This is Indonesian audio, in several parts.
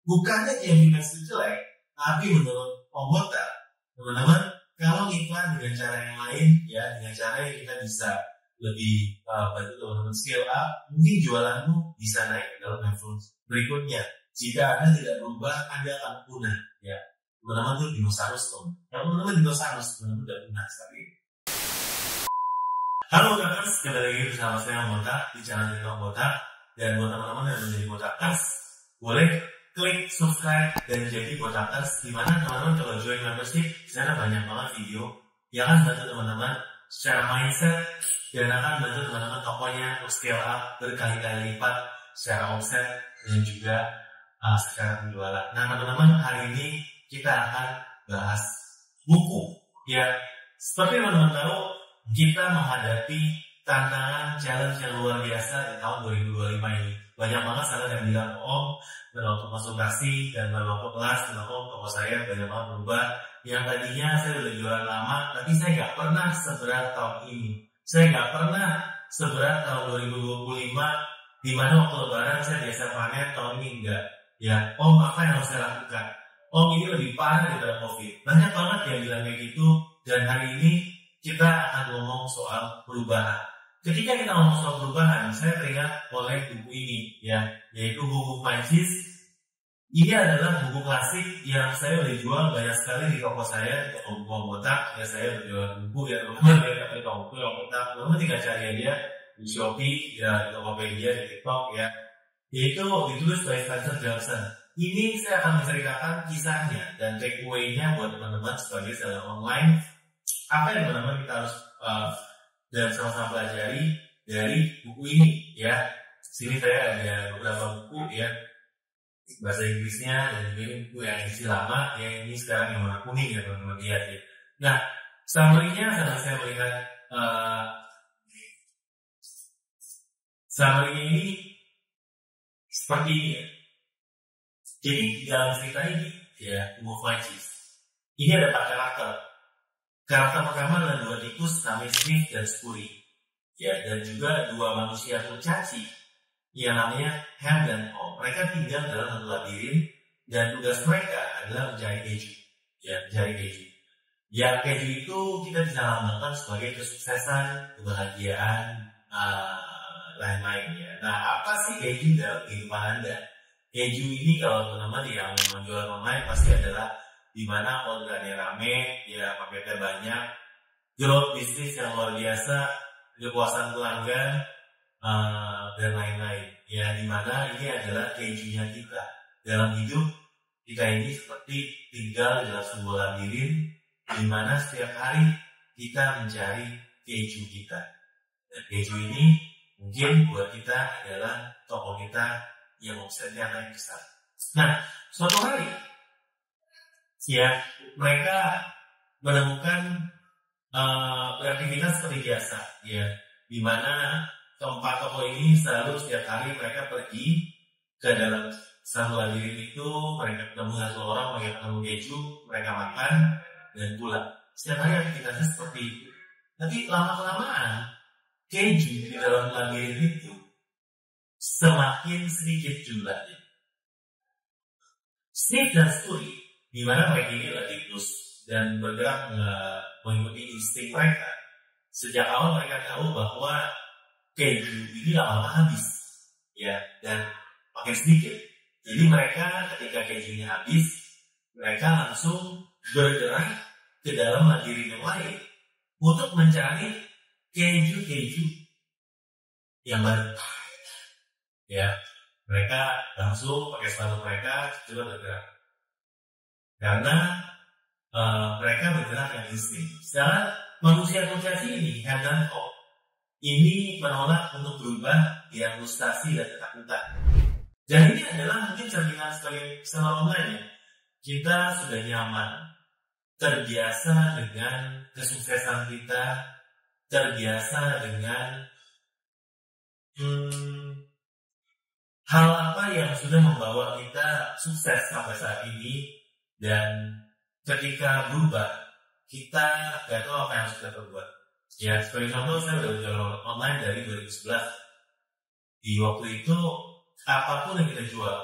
Bukannya Gemimas itu jelek, tapi menurut Pembotak, teman-teman, kalau iklan dengan cara yang lain, ya dengan cara yang kita bisa lebih bantu teman-teman scale up, mungkin jualanmu bisa naik ke dalam level berikutnya. Jika Anda tidak berubah, Anda akan punah. Ya, teman-teman itu dinosaurus tuh. Kalau teman-teman dinosaurus, teman-teman tidak punah sekali. Halo Botakers, kembali lagi bersama saya Botak di channel Cerita Botak. Dan buat teman-teman yang menjadi Botakers, boleh klik subscribe dan jadi Botakers. Dimana teman-teman kalau join membership, secara banyak banget video yang akan bantu teman-teman secara mindset dan akan bantu teman-teman tokonya untuk scale up berkali-kali lipat secara omset dan juga secara penjualan. Nah teman-teman, hari ini kita akan bahas buku. Ya, seperti teman-teman tahu, kita menghadapi tantangan challenge yang luar biasa di tahun 2025 ini. Banyak banget salah yang bilang, baru waktu konsultasi dan baru waktu kelas, toko saya banyak banget berubah. Yang tadinya saya udah jualan lama, tapi saya nggak pernah seberat tahun ini. Saya nggak pernah seberat tahun 2025, di mana waktu lebaran saya biasa panen, tahun ini enggak. Ya, apa yang harus saya lakukan? Ini lebih parah daripada COVID. Banyak banget yang bilang kayak gitu, dan hari ini kita akan ngomong soal perubahan. Ketika kita ngomong soal perubahan, saya teringat oleh buku ini, ya, yaitu buku Mancis. Ini adalah buku klasik yang saya udah jual banyak sekali di toko saya, di toko buku Botak. Ya, saya berjual buku ya, teman-teman, di toko buku yang Botak. Teman-teman tinggal cari aja di Shopee, ya, di Tokopedia, di TikTok, ya. Yaitu ditulis oleh Spencer Johnson. Ini saya akan menceritakan kisahnya dan takeaway-nya buat teman-teman sebagai seller online. Apa yang teman-teman kita harus dan sama-sama pelajari dari buku ini, ya. Sini saya ada beberapa buku, ya, bahasa Inggrisnya dan juga buku yang edisi lama, yang ini sekarang yang warna kuning, ya teman-teman lihat, ya. Nah, summary-nya saya melihat summary ini seperti ini, ya. Jadi dalam cerita ini, ya, buku Mancis, ini ada 4 karakter. Karakter pertama adalah 2 tikus namanya Smith dan Scurry, ya, dan juga 2 manusia kurcaci yang namanya Ham dan Tom. Mereka tinggal dalam satu labirin dan tugas mereka adalah mencari keju, ya, mencari keju. Ya, keju itu kita bisa lambangkan sebagai kesuksesan, kebahagiaan, lain-lain, ya. Nah, apa sih keju dalam kehidupan Anda? Keju ini kalau teman-teman yang menjual online pasti adalah di mana orderannya rame, ya, paketnya banyak, growth bisnis yang luar biasa, kepuasan pelanggan, dan lain-lain. Ya, di mana ini adalah kejunya kita dalam hidup. Kita ini seperti tinggal dalam sebuah labirin, di mana setiap hari kita mencari keju kita. Dan keju ini mungkin buat kita adalah toko kita yang omsetnya naik besar. Nah, suatu hari, ya, mereka menemukan beraktivitas seperti biasa, ya, di mana keempat toko ini selalu setiap hari mereka pergi ke dalam satu labirin itu, mereka ketemu satu orang, mereka ketemu keju, mereka makan dan pulang. Setiap hari aktivitasnya seperti itu. Tapi lama-kelamaan keju di dalam labirin itu semakin sedikit jumlahnya. Smith dan Scurry, di mana mereka ini adalah tikus dan bergerak mengikuti insting mereka. Sejak awal mereka tahu bahwa keju ini lama-lama habis, ya, dan makin sedikit. Jadi mereka ketika kejunya habis, mereka langsung bergerak ke dalam labirin yang lain untuk mencari keju-keju yang baru. Ya, mereka langsung pakai sepatu mereka coba bergerak. Karena mereka bergerak yang insting. Sekarang manusia kurcaci ini, Ham dan Tom, ini menolak untuk berubah yang frustasi dan ketakutan. Dan ini adalah mungkin cerminan sebagai seller online, ya. Kita sudah nyaman, terbiasa dengan kesuksesan kita, terbiasa dengan hal apa yang sudah membawa kita sukses sampai saat ini. Dan ketika berubah, kita gak tahu apa yang harus kita perbuat. Ya, sebagai contoh, saya udah jual online dari 2011. Di waktu itu, apapun yang kita jual,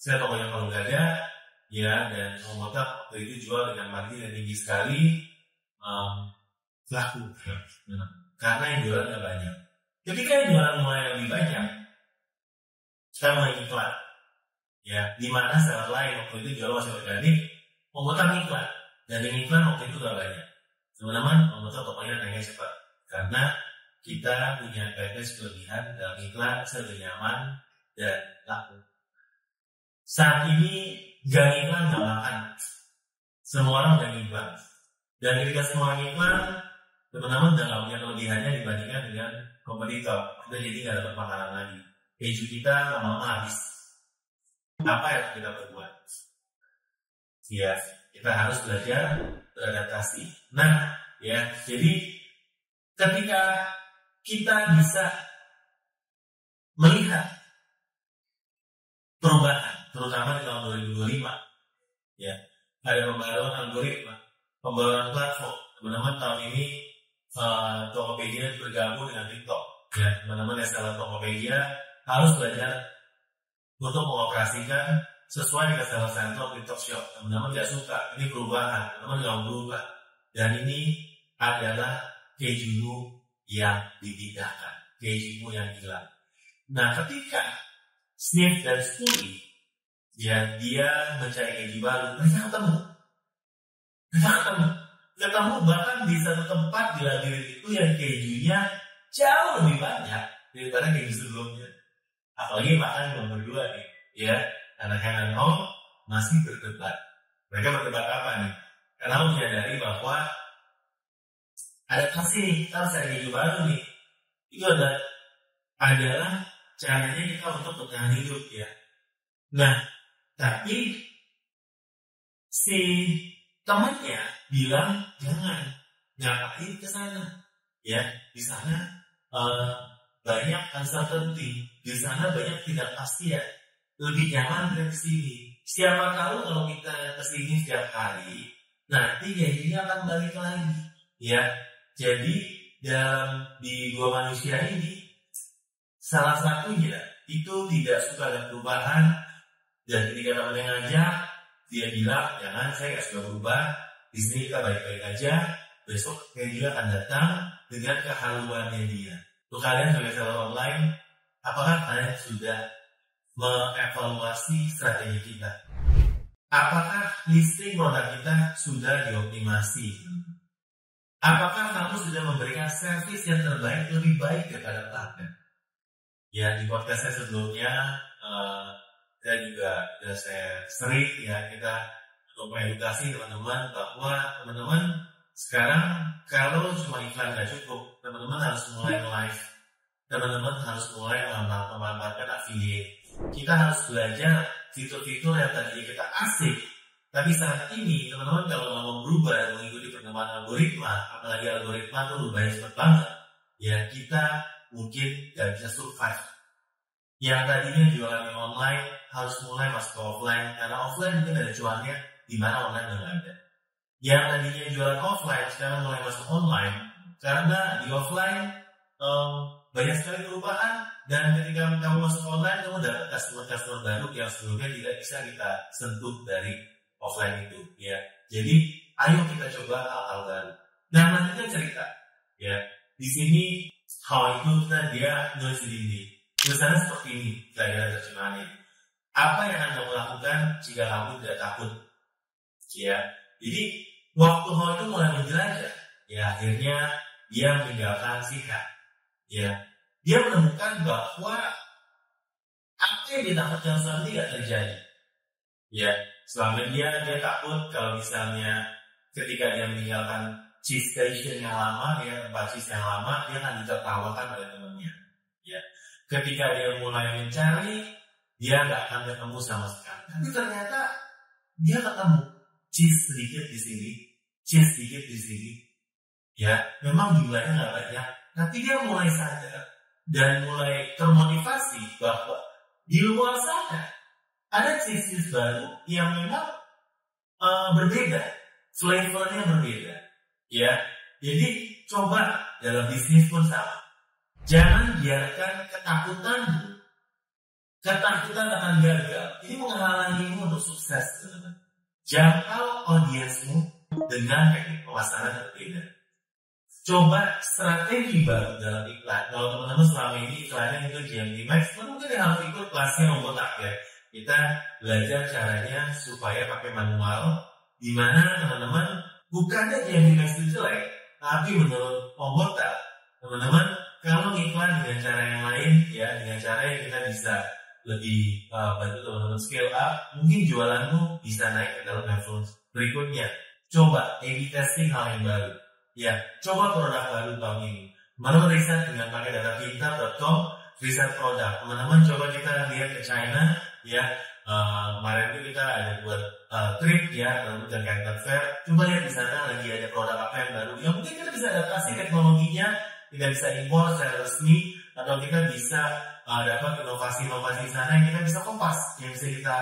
Saya tokonya kalau nggak ada, ya, dan Omotak waktu itu jual dengan margin yang tinggi sekali, laku, karena yang jualan nggak banyak. Ketika yang jualan mulai lebih banyak, kita mulai iklan, ya, di mana seller lain waktu itu jual masih organik, Omotak iklan, dan yang iklan waktu itu nggak banyak. Teman-teman, Omotak tokonya naiknya cepat, karena kita punya package kelebihan dalam iklan, lebih nyaman dan laku. Saat ini gang iklan nggak makan, semua orang gang iklan, dan ketika semua iklan, teman-teman udah nggak punya kelebihannya dibandingkan dengan kompetitor, kita jadi nggak dapat makanan lagi. Keju kita lama-lama habis. Apa yang kita berbuat? Ya, kita harus belajar beradaptasi. Nah, ya, jadi ketika kita bisa melihat perubahan, terutama di tahun 2025, ya, ada pembaruan algoritma, pembaruan platform. Teman-teman tahun ini Tokopedia bergabung dengan TikTok. Ya, teman-teman yang salah Tokopedia harus belajar untuk mengoperasikan sesuai dengan salah satu TikTok Shop. Teman-teman tidak suka, ini perubahan, teman-teman nggak berubah. Dan ini adalah kejumu yang dipindahkan, kejumu yang hilang. Nah, ketika Sniff dan Spoolie, ya, dia mencari keju baru, mereka ketemu bahkan di satu tempat di labirin itu yang kejunya jauh lebih banyak daripada keju sebelumnya. Apalagi makan cuma berdua nih, ya, anak-anak masih berdebat. Mereka berdebat apa nih? Karena menyadari bahwa adaptasi nih, kita harus cari keju baru nih. Itu adalah caranya kita untuk bertahan hidup, ya. Nah, tapi si temannya bilang jangan, ngapain ke sana, ya, di sana banyak uncertainty, di sana banyak ketidakpastian, lebih nyaman dari sini. Siapa tahu kalau kita kesini setiap hari, nanti gajinya akan balik lagi, ya. Jadi di dua manusia ini, salah satunya itu tidak suka dengan perubahan, dan ketika temannya ngajak, dia bilang jangan, saya nggak suka berubah. Di sini kita baik-baik aja. Besok dia akan datang dengan kehaluannya dia. Untuk kalian sebagai seller online, apakah kalian sudah mengevaluasi strategi kita? Apakah listing produk kita sudah dioptimasi? Apakah kamu sudah memberikan servis yang terbaik, lebih baik daripada pelanggan? Ya, di podcast saya sebelumnya, saya juga sudah sering, ya, kita untuk mengedukasi teman-teman bahwa teman-teman sekarang kalau cuma iklan nggak cukup, teman-teman harus mulai live, teman-teman harus mulai memanfaatkan affiliate. Kita harus belajar fitur-fitur yang tadinya kita asik, tapi saat ini teman-teman kalau mau berubah dan mengikuti perkembangan algoritma, apalagi algoritma itu berubah cepat banget, ya, kita mungkin nggak bisa survive. Yang tadinya jualan online harus mulai masuk ke offline, karena offline mungkin ada cuannya, di mana online nggak ada. Yang tadinya jualan offline sekarang mulai masuk online, karena di offline banyak sekali perubahan, dan ketika kamu masuk online kamu dapat customer baru yang sebelumnya tidak bisa kita sentuh dari offline itu, ya. Jadi ayo kita coba hal-hal baru. Nah, nanti cerita, ya, di sini hal itu dia nulis di tulisannya seperti ini, saya terjemahannya. Apa yang Anda lakukan jika kamu tidak takut? Ya, jadi waktu Ho itu mulai menjelajah, ya, akhirnya dia meninggalkan sikap, ya, dia menemukan bahwa apa yang ditakutkan selama tidak terjadi, ya. Selama dia takut kalau misalnya ketika dia meninggalkan cheese station yang lama, ya, tempat cheese yang lama, dia akan ditertawakan oleh temannya, ya. Ketika dia mulai mencari, dia nggak akan ketemu sama sekali. Tapi ternyata dia ketemu cheese sedikit di sini, cheese sedikit di sini, ya. Memang jumlahnya nggak banyak, tapi dia mulai sadar dan mulai termotivasi bahwa di luar sana ada cheese baru yang memang berbeda, flavornya berbeda, ya. Jadi coba dalam bisnis pun sama. Jangan biarkan ketakutanmu Ketakutan akan gagal ini menghalangimu untuk sukses, teman-teman. Jangkau audiensmu dengan teknik pemasaran berbeda. Coba strategi baru dalam iklan. Kalau teman-teman selama ini iklannya itu GMT Max, mungkin harus ikut kelasnya Obotak ya. Kita belajar caranya supaya pakai manual, di mana teman-teman bukannya GMT Max itu jelek, tapi menurut Obotak, teman-teman kalau iklan dengan cara yang lain ya, dengan cara yang kita bisa lebih bantu teman-teman scale up, mungkin jualanmu bisa naik ke dalam level berikutnya. Coba A/B testing hal yang baru. Ya, coba produk baru tahun ini. Teman-teman riset dengan pakai data pintar.com, riset produk. Teman-teman coba kita lihat ke China, ya. Kemarin itu kita ada buat trip ya, dan Canton Fair. Coba lihat di sana lagi ada produk apa yang baru. Ya mungkin kita bisa adaptasi teknologinya, kita bisa impor secara resmi, atau kita bisa dapat inovasi-inovasi di sana yang kita bisa kompas, yang bisa kita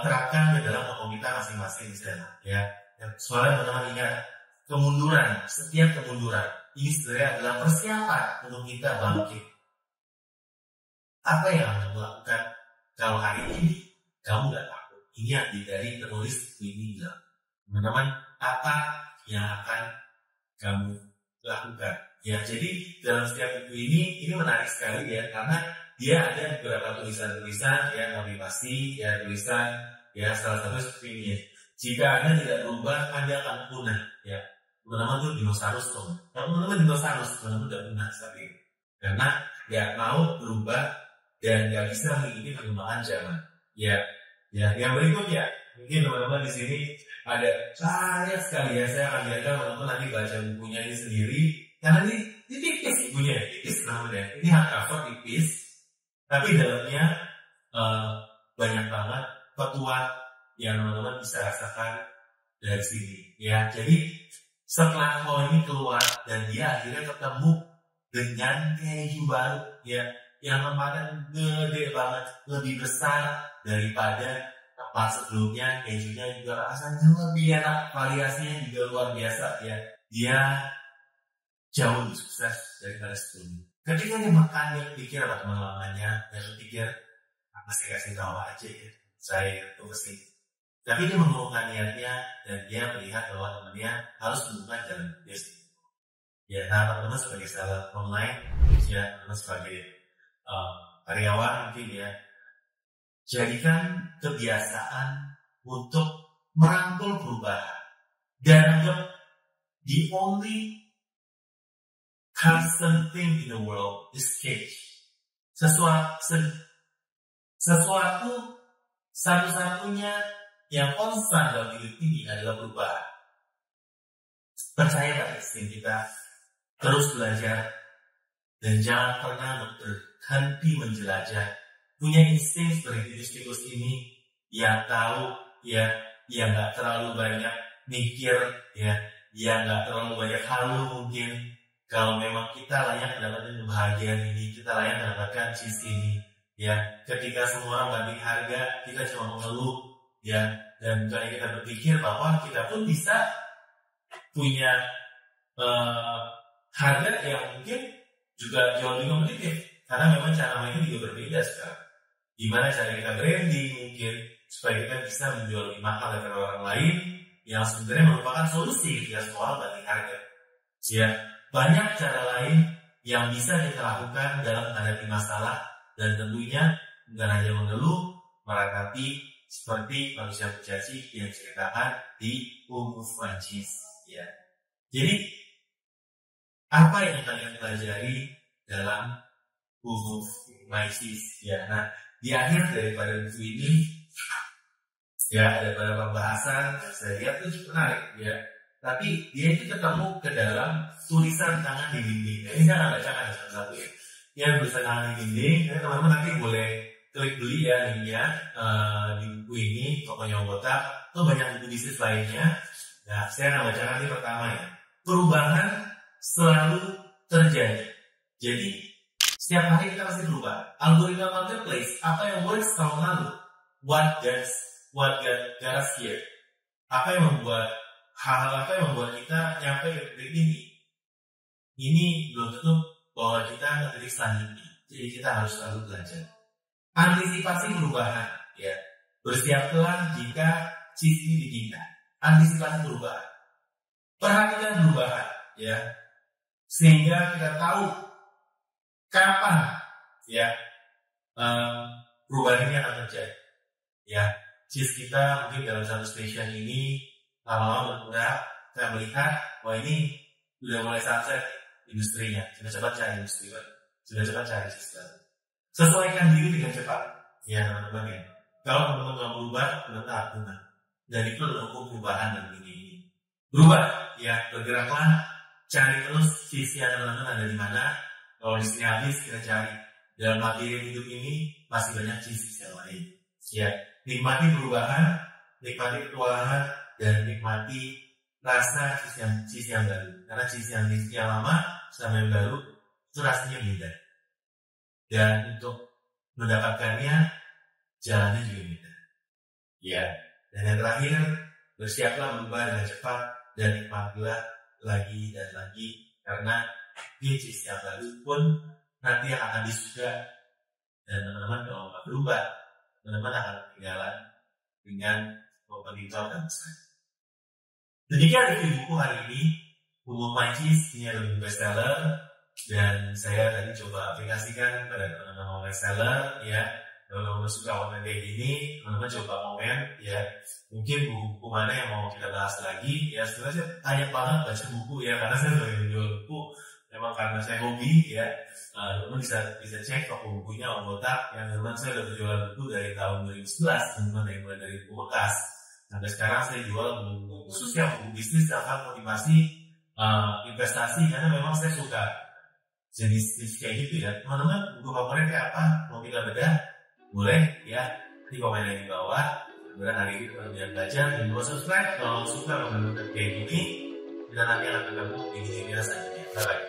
terapkan ke dalam toko kita masing-masing di sana. Ya, soalnya teman-teman ingat, kemunduran, setiap kemunduran ini sebenarnya adalah persiapan untuk kita bangkit. Apa yang Anda lakukan kalau hari ini kamu nggak takut? Ini yang dari penulis ini bilang, teman-teman, apa yang akan kamu lakukan? Ya, jadi dalam setiap buku ini menarik sekali ya, karena dia ada beberapa tulisan-tulisan yang motivasi, ya tulisan, ya salah satu seperti ini. Jika Anda tidak berubah, Anda akan punah. Ya, teman-teman tuh dinosaurus tuh. Kalau teman-teman dinosaurus, teman-teman udah punah saat ini. Karena nggak mau berubah dan nggak bisa mengikuti perkembangan zaman. Ya, yang berikutnya, mungkin teman-teman di sini ada banyak sekali ya. Saya akan biarkan teman-teman nanti baca bukunya ini sendiri. Karena ini tipis bukunya, tipis namanya. Ini hardcover tipis, tapi dalamnya banyak banget petuah yang teman-teman bisa rasakan dari sini. Ya, jadi setelah ini keluar dan dia akhirnya ketemu dengan keju baru, ya, yang tempatnya gede banget, lebih besar daripada tempat sebelumnya. Kejunya juga rasanya lebih enak, variasinya juga luar biasa, ya. Dia jauh lebih sukses daripada sebelumnya. Ketika dia makan, dia pikir apa pengalamannya, dia pikir masih kasih tahu aja ya, saya itu mesti. Tapi dia mengurungkan niatnya dan dia melihat bahwa temannya harus menemukan jalan dia sendiri. Ya, nah teman-teman sebagai seller online, ya teman-teman sebagai karyawan mungkin ya, jadikan kebiasaan untuk merangkul perubahan dan anggap the only constant thing in the world is change. Sesuatu satu-satunya yang konstan dalam hidup ini adalah perubahan. Percaya pada insting kita, terus belajar, dan jangan pernah berhenti menjelajah. Punya insting seperti tikus ini yang tahu, ya, yang nggak terlalu banyak mikir, ya, yang nggak terlalu banyak halu mungkin. Kalau memang kita layak mendapatkan kebahagiaan ini, kita layak mendapatkan cheese ini, ya. Ketika semua orang banding harga, kita cuma mengeluh, ya, dan bukan kita berpikir bahwa kita pun bisa punya harga yang mungkin juga jauh lebih kompetitif, karena memang cara mainnya juga berbeda sekarang. Gimana cara kita branding mungkin supaya kita bisa menjual lebih mahal daripada orang lain yang sebenarnya merupakan solusi ketika semua orang banding harga. Ya, banyak cara lain yang bisa kita lakukan dalam menghadapi masalah, dan tentunya bukan hanya mengeluh, meratapi seperti manusia berjanji yang diceritakan di Who Move My Cheese. Ya. Jadi apa yang kalian pelajari dalam Who Move My Cheese? Ya, nah di akhir daripada buku ini, ya ada beberapa pembahasan yang saya lihat itu cukup menarik, ya. Tapi dia itu ketemu ke dalam tulisan tangan di dinding. Ini saya akan bacakan satu-satu ya. Yang tulisan tangan di dinding, teman-teman nanti boleh klik beli ya linknya di buku ini, tokonya Obotak, atau banyak buku bisnis lainnya. Nah, saya akan bacakan ini pertama ya. Perubahan selalu terjadi. Jadi setiap hari kita pasti berubah. Algoritma marketplace, apa yang works tahun lalu? What got us here? Apa yang membuat hal-hal apa yang membuat kita nyampe ke titik ini? Ini belum tentu bahwa kita ke titik selanjutnya. Jadi kita harus selalu belajar. Antisipasi perubahan, ya. Bersiaplah jika sisi ditingkat. Antisipasi perubahan. Perhatikan perubahan, ya. Sehingga kita tahu kapan, ya, perubahan ini akan terjadi. Ya, cheese kita mungkin dalam satu station ini lama-lama berkurang. Saya melihat, wah ini sudah mulai sunset industrinya. Sudah cepat cari industri, sudah cepat cari sistem. Sesuaikan diri dengan cepat, ya teman-teman ya. Kalau teman-teman nggak berubah, teman-teman tak punah. Dan itu adalah hukum perubahan dan ini. Berubah, ya bergeraklah, cari terus visi teman-teman ada di mana. Kalau di sini habis, kita cari. Dalam materi hidup ini masih banyak sisi yang lain. Ya, nikmati perubahan, nikmati petualangan, dan nikmati rasa sisi yang baru. Karena sisi yang lama sama yang baru itu rasanya beda. Dan untuk mendapatkannya jalannya juga beda. Ya, dan yang terakhir bersiaplah berubah dengan cepat dan nikmatilah lagi dan lagi karena di sisi yang baru pun nanti yang akan disuka. Dan teman-teman kalau nggak berubah, teman-teman akan ketinggalan dengan kompetitor dan besar. Demikian review buku hari ini. Buku Mancis ini adalah buku bestseller dan saya tadi coba aplikasikan pada teman-teman bestseller ya. Kalau teman-teman suka konten kayak gini, teman-teman coba komen ya. Mungkin buku-buku mana yang mau kita bahas lagi ya. Sebenarnya banyak banget baca buku ya karena saya sudah menjual buku. Memang karena saya hobi ya. Teman-teman bisa cek toko bukunya Om Botak yang teman saya sudah berjualan buku dari tahun 2011 teman-teman yang mulai dari buku bekas. Sampai sekarang saya jual buku khususnya buku bisnis tentang motivasi investasi karena memang saya suka jenis kayak gitu ya. Teman-teman buku favorit kayak apa? Mau kita bedah? Boleh ya. Nanti komen di bawah. Kemudian hari ini teman-teman belajar dan lupa subscribe kalau suka konten kayak gini. Kita nanti akan ketemu di video selanjutnya. Bye bye.